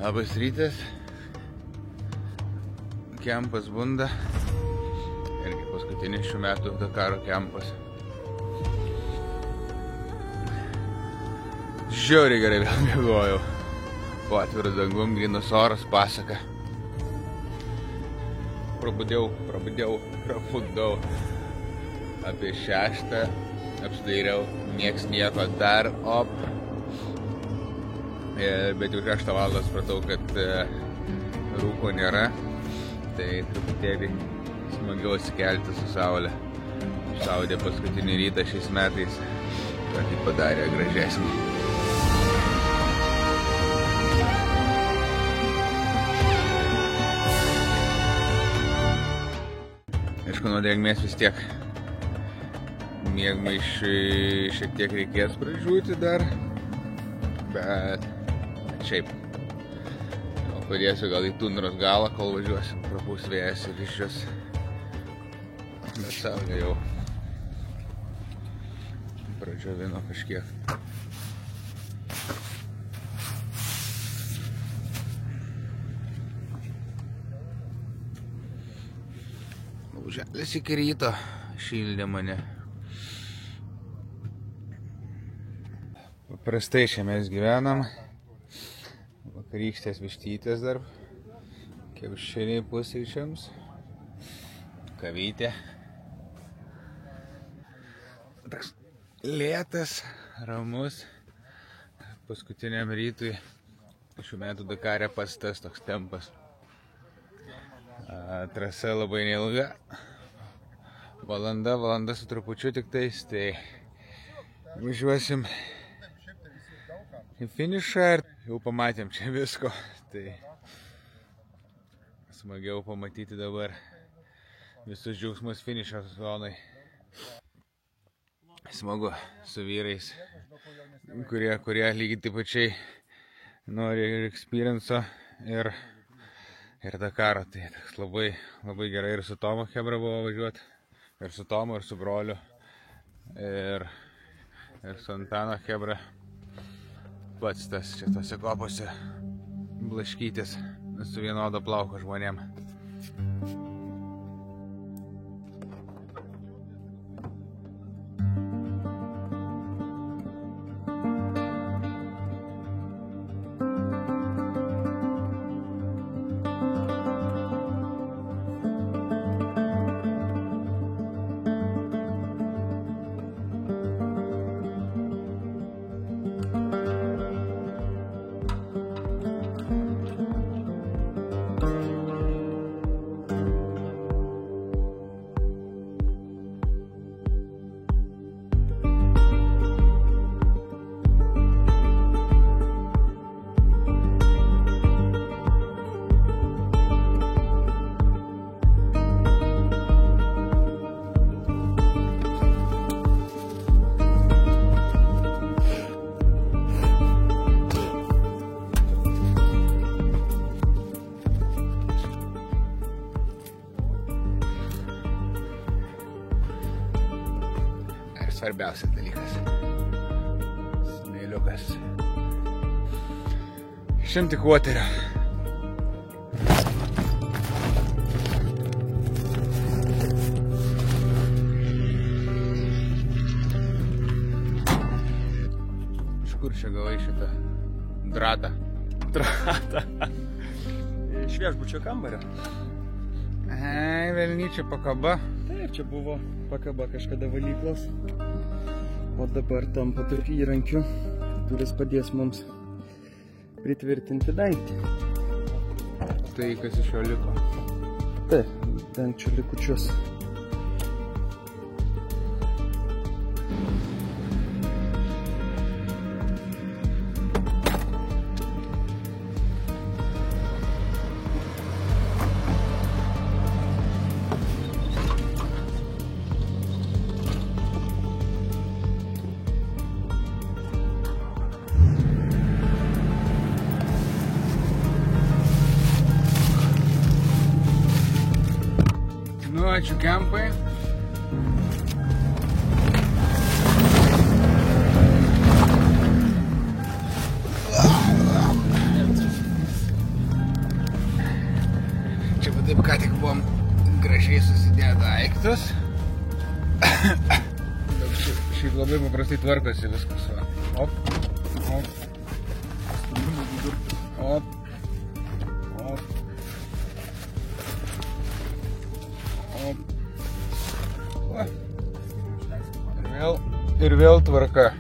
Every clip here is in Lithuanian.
Labas rytas. Kempas bunda. Irgi paskutinis šių metų Dakaro kempas. Žiauriai gerai vėl miegojau. Po atviru dangum, grynas oras, pasaka. Prabudau apie 6. Apsidairiau, nieks nieko dar, op. Bet jau 6 valandą supratau, kad rūko nėra. Tai truputėlį smagiau atsikelti su saulė. Saudė paskutinį rytą šiais metais. Tokį padarė gražesnį. Aišku, nuo drėgmės vis tiek miegmaišiui šiek tiek reikės pražūti dar. Bet šiaip. Padėsiu gal į tundros galą, kol važiuosim, prapūs vėjas ir išžios. Bet saulė jau pradžiovino kažkiek. Lauželis iki ryto šildė mane. Paprastai čia mes gyvenam. Vakarykštės vištytės dar. Kiaušiniai pusryčiams. Kavytė. Toks lėtas, ramus. Paskutiniam rytui šių metų Dakare pats tas toks tempas. Trasa labai neilga. Valanda su trupučiu tik tais. Tai važiuosim į finišą ir jau pamatėm čia visko, tai smagiau pamatyti dabar visus džiaugsmus finišo zonai. Smagu su vyrais, kurie lygiai taip pačiai nori ir experience'o ir Dakaro. Tai labai gerai ir su Tomu chebra buvo važiuoti, ir su Tomu, ir su broliu, ir su Antano chebra. Pats tas čia tose kopose blaškytis su vienodo plauko žmonėm. Svarbiausias dalykas. Smėliukas. Išimti kvoterio. Iš kur čia gavai šitą dratą? Iš viešbučio kambario. Velnyčio pakaba. Taip, čia buvo pakaba kažkada valyklos. O dabar tampa tokiu įrankiu, kuris padės mums pritvirtinti dangtį. Tai kas iš jo liko? Taip, dangčio likučius. Ačiū kempai. kitus. Šiaip labai paprastai tvarkosi viskas. Op, op. Op, op. Op. Va. Ir vėl tvarka.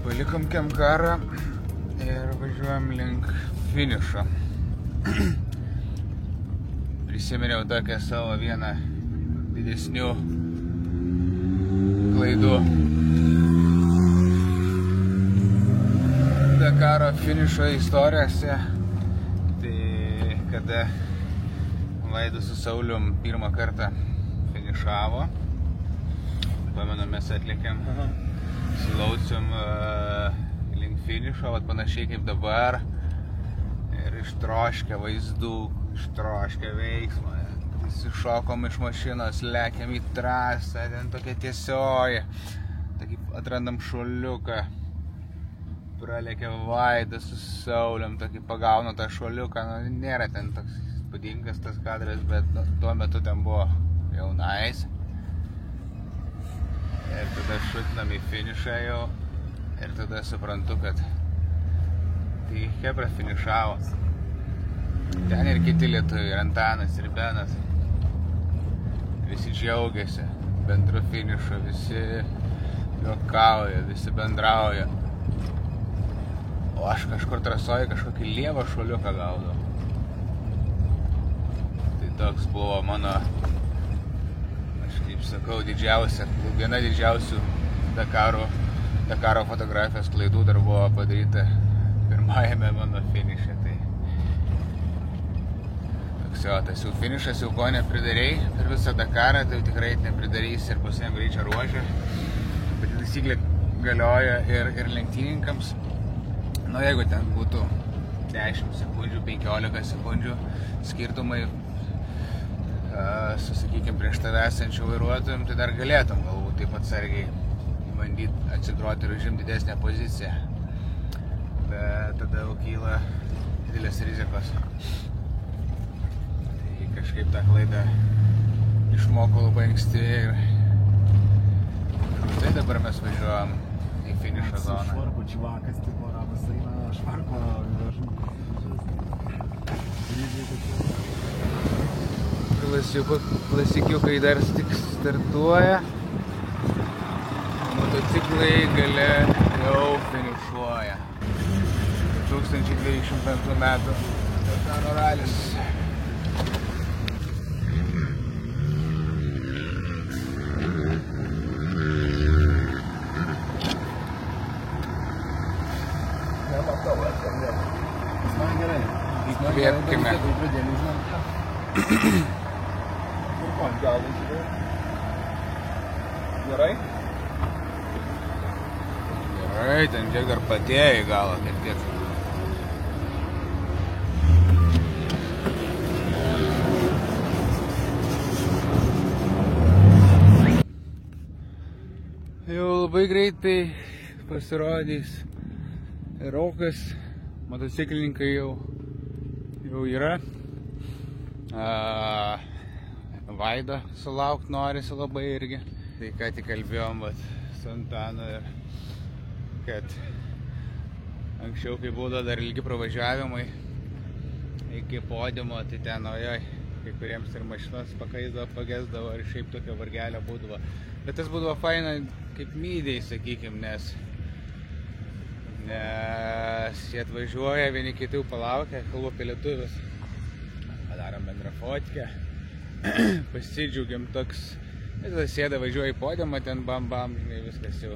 Palikom Kemkarą ir važiuojam link finišo. Prisiminiau tokią savo vieną didesnių klaidų. Dakaro finišo istorijose, tai kada Vaidas su Saulium pirmą kartą finišavo, pamenu, mes atlikėm su Laucium link finišo, panašiai kaip dabar, ir ištroškę vaizdų, ištroškę veiksmą. Įsišokom iš mašinos, lekiam į trasą, ten tokia tiesioji, tokį atrandam šuoliuką, pralekia Vaidas su Saulium, tokį pagauna tą šuoliuką, nėra ten toks įspūdingas tas kadras, bet tuo metu ten buvo jaunais. Ir tada šutinam į finišą jau ir tada suprantu, kad tai Hebra finišavo. Ten ir kiti lietuviai, ir Antanas, ir Benas. Visi džiaugiasi bendru finišu, visi juokauja, visi bendrauja. O aš kažkur trasoje kažkokį lievą šuoliuką gaudau. Tai toks buvo mano, kaip sakau, viena didžiausių Dakaro fotografijos klaidų dar buvo padaryta pirmajame mano finiše. Tai toks jo, tas jau finišas jau ko nepridarei per visą Dakarą, tai jau tikrai nepridarys ir pasiėm greičio ruožą. Bet taisyklė galioja ir lenktynininkams. Jeigu ten būtų 10 sekundžių, 15 sekundžių skirtumai sakykime, prieš tave esančių vairuotojų, tai dar galėtum galbūt taip atsargiai bandyti atsidroti ir užimti didesnę poziciją. Bet tada jau kyla didelės rizikos. Tai kažkaip tą klaidą išmokau labai anksti ir tai dabar mes važiuojam į finišo zoną. Švarko čivakas, tipo rabas eina, švarko gražu. Klasikiukai dar tik startuoja, motociklai gale jau finišuoja. 2025 metų Dakaro ralis. Man gerai. Įkvėpkime. Gerai? Gerai, ten tiek dar patėjo į galą, tiek. Jau labai greitai pasirodys Rokas, motociklininkai jau yra. Vaidą sulaukt norisi labai irgi. Tai ką tik kalbėjom su Antanu ir kad anksčiau, kai būdavo dar ilgi pravažiavimai iki podiumo, tai ten ojoj, kai kuriems ir mašinos pakaisdavo, pagesdavo ir šiaip tokio vargelio būdavo. Bet tas būdavo faina kaip mydiai, sakykim, nes jie atvažiuoja, vieni kitų palaukia, kalbu apie lietuvius. Padarom bendrą fotkę, pasidžiaugiam toks, ir tada sėda, važiuoja į podiumą, ten bam bam, žinai, viskas jau.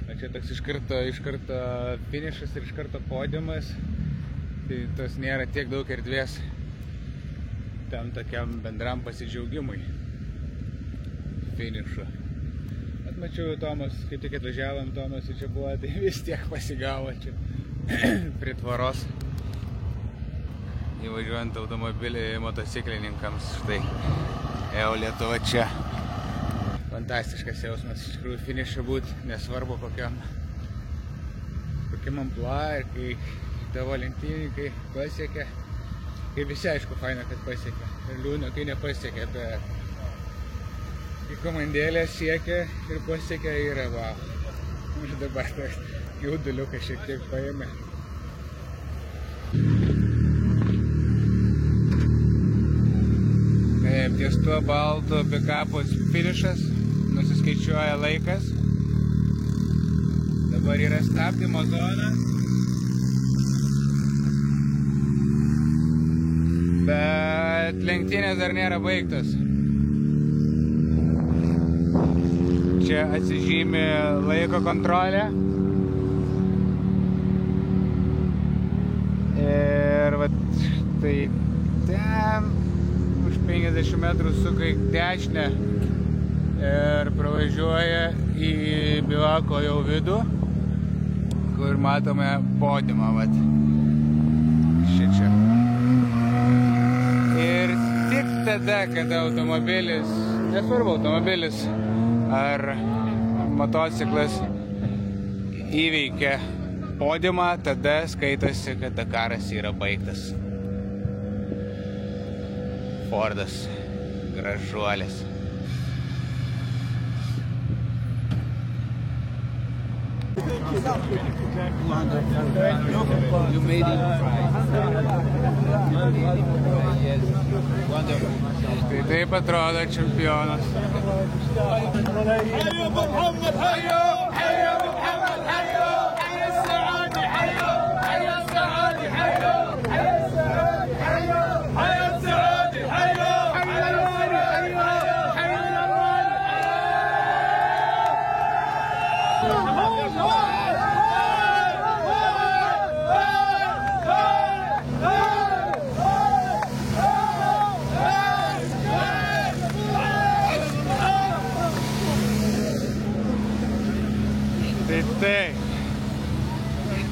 O čia toks iš karto finišas ir iš karto podiumas, tai tos nėra tiek daug erdvės tam tokiam bendram pasidžiaugimui finišu. Mačiau Tomas, kaip tik atvažiavom, Tomas čia buvo, tai vis tiek pasigavo čia prie tvoros. Įvažiuojant automobilį motociklininkams, štai jau Lietuva čia. Fantastiškas jausmas, iš tikrųjų finiše būt, nesvarbu kokiam amplua ir kai tavo lenktynininkai pasiekia, kai visi aišku faina, kad pasiekia, ir liūdna, kai nepasiekia, bet kai komandėlė siekia ir pasiekia, yra wow. Ir dabar toks jauduliukas šiek tiek paėmė. Taip, ties tuo baltu pikapu finišas, nusiskaičiuoja laikas. Dabar yra stabdymo zona. Bet lenktynės dar nėra baigtos. Čia atsižymi laiko kontrolė. Ir vat štai ten už 50 metrų suka į dešinę ir pravažiuoja į bivako jau vidų, kur matome podiumą, vat šičia. Ir tik tada, kada automobilis, nesvarbu automobilis ar motociklas įveikia podiumą, tada skaitosi, kad Dakaras yra baigtas. Fordas, gražuolis. You made it. Yes. Wonderful. Tai taip atrodo čempionas.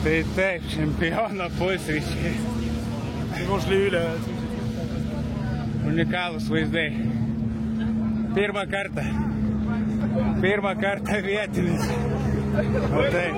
Tai taip, čempiono pusryčiai. Unikalūs vaizdai. Pirmą kartą vietinis. O taip.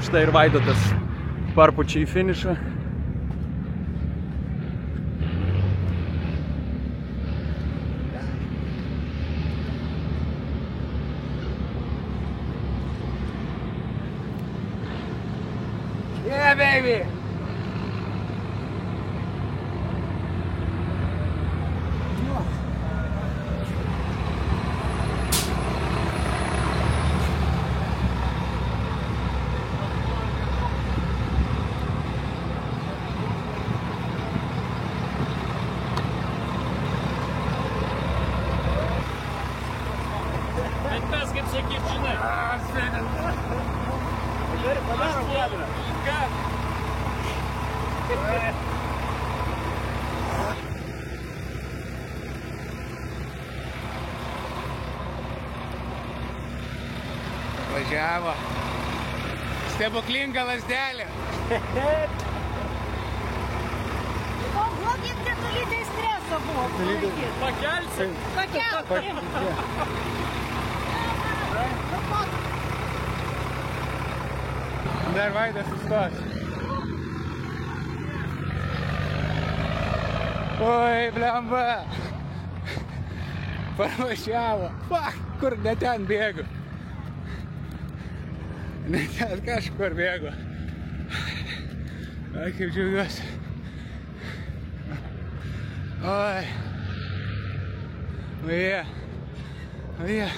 Štai ir Vaidotas parpučia į finišą. Yeah, baby! Važiavo. Stebuklinga lazdelė. Ого, kiek čia toli tai stresas. savo. Pakelsim. Pakelsim. Dar Vaidas sustos. Oi, blemba. Parvažiavo. Fuck, kur ne ten bėgu. Ne ten kažkur bėgu. Ai, kaip džiaugiuosi. Oi. Oje. Oje.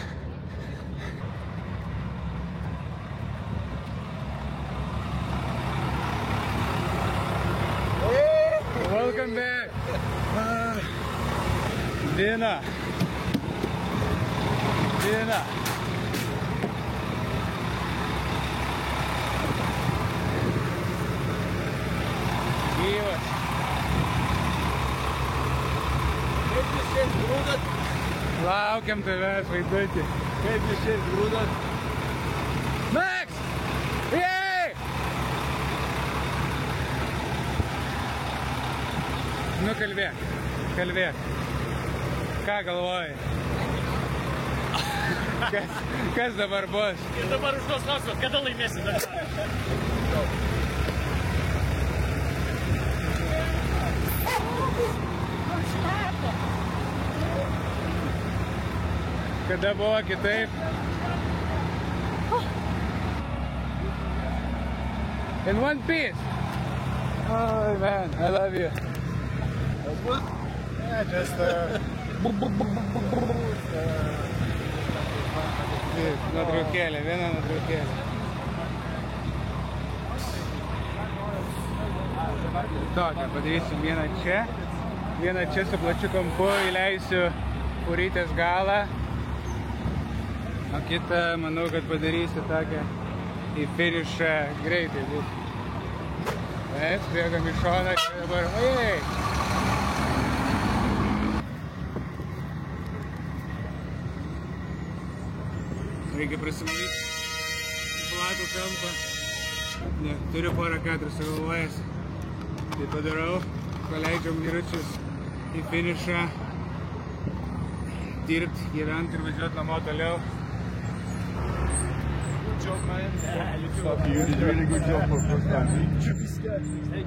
Welcome back. Dina. Dina. Gyvas. Kaip jūs šiais grūdat? Laukiam tavęs, vaidutį. Kaip jūs šiais grūdat? Max! Jej! Nu, kalbėk. Kalbėk. Ką galvoji? Kas dabar bus? Ir dabar už tos klausimas, kada laimėsi dar? Kada buvo kitaip? In one piece. Oh man, I love you. Yeah, just Nuotraukėlė, viena nuotraukėlė. Tokią padarysim vieną čia su plačiu kampu, įleisiu purytės galą, o kitą manau, kad padarysiu tokią į finišą greitai bus. Taip, bėgam į šoną, čia dabar, ojei! Reikia prasivalyti platų kampą. Ne, turiu porą kadrų sugalvojęs. Tai padarau, paleidžiam vyručius į finišą, dirbt, gyvent ir važiuot namo toliau. you did a really good job for first time. Hey,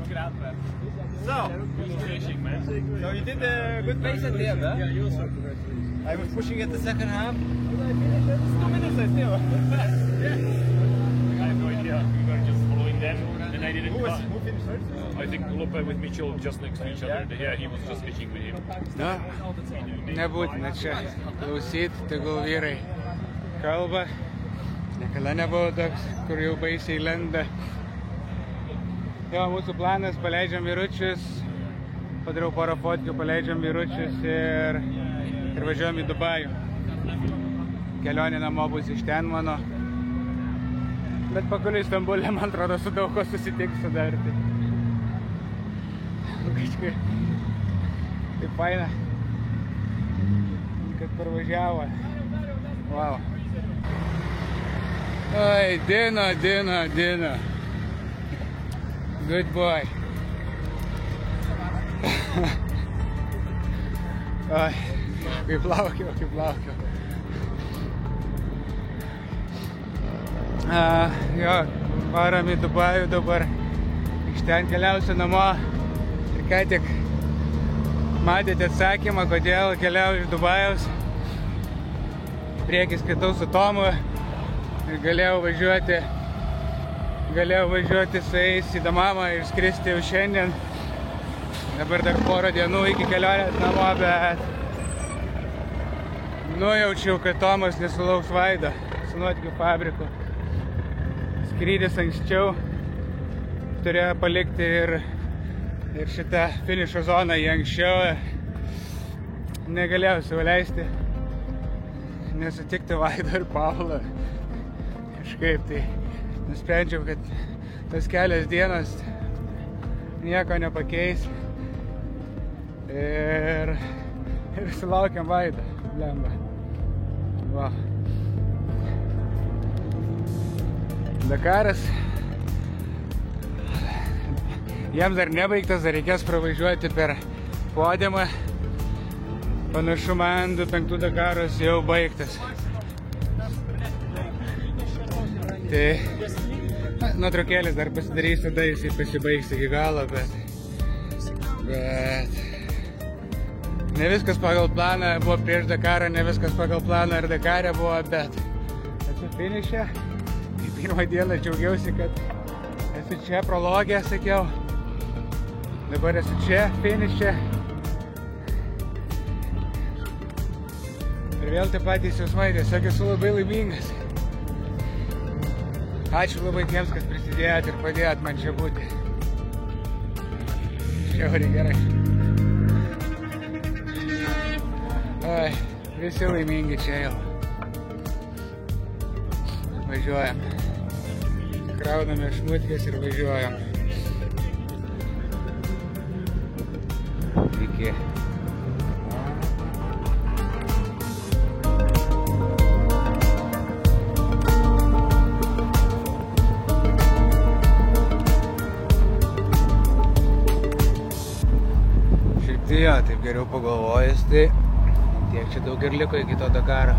congrats, man. So, finishing, man. So you did a good pace at the end, huh? Yeah, you also. I was pushing at the second half. 2 minutes, I still. I have no idea. We were just following them, and I didn't. Who finished first? I think Lope with Mitchell just next to each other. Yeah, he was just speaking with him. Na, nebūtina čia klausyt, tegul vyrai kalba. Niekada nebuvo toks, kur jau baisiai lenda. Jo, mūsų planas, paleidžiam vyručius, padariau porą fotkių, paleidžiam vyručius ir važiuojam į Dubajų. Kelionė namo bus iš ten mano. Bet pakeliui į Stambulę, man atrodo, su daug ko susitiksiu dar. Kažkaip taip faina, kad parvažiavo. Wow. Oi, Dina. Good boy. Oi, kaip laukiau. Jo, varam į Dubajų dabar. Iš ten keliausiu namo. Ir ką tik matėte atsakymą, kodėl keliauju iš Dubajaus. Priekį skaitau su Tomu ir galėjau važiuoti su jais į Damamą ir skristi jau šiandien. Dabar dar porą dienų iki kelionės namo, bet nujaučiau, kad Tomas nesulauks Vaido su nuotykių fabriku. Skrydis anksčiau turėjo palikti ir šitą finišo zoną į anksčiau. Negalėjau sau leisti nesutikti Vaido ir Paulo. Kažkaip tai nusprendžiau, kad tas kelias dienas nieko nepakeis. Ir sulaukiam Vaido. Lemba. Va. Dakaras. Jiems dar nebaigtas, dar reikės pravažiuoti per podiumą. Panašu, man 5 Dakaras jau baigtas. Tai nuotraukėlis dar pasidarys, tada jisai pasibaigs iki galo, bet ne viskas pagal planą buvo prieš Dakarą, ne viskas pagal planą ir Dakare buvo, bet esu finiše. Pirmą dieną džiaugiausi, kad esu čia prologė, sakiau. Dabar esu čia, finiše. Ir vėl tie patys jausmai, tiesiog esu labai laimingas. Ačiū labai tiems, kas prisidėjot ir padėjot man čia būti. Žiauriai gerai. Oi, visi laimingi čia jau. Važiuojam. Krauname šmutkės ir važiuojam. Iki. Šiaip tai jo, taip geriau pagalvojus, tai tiek čia daug ir liko iki to Dakaro.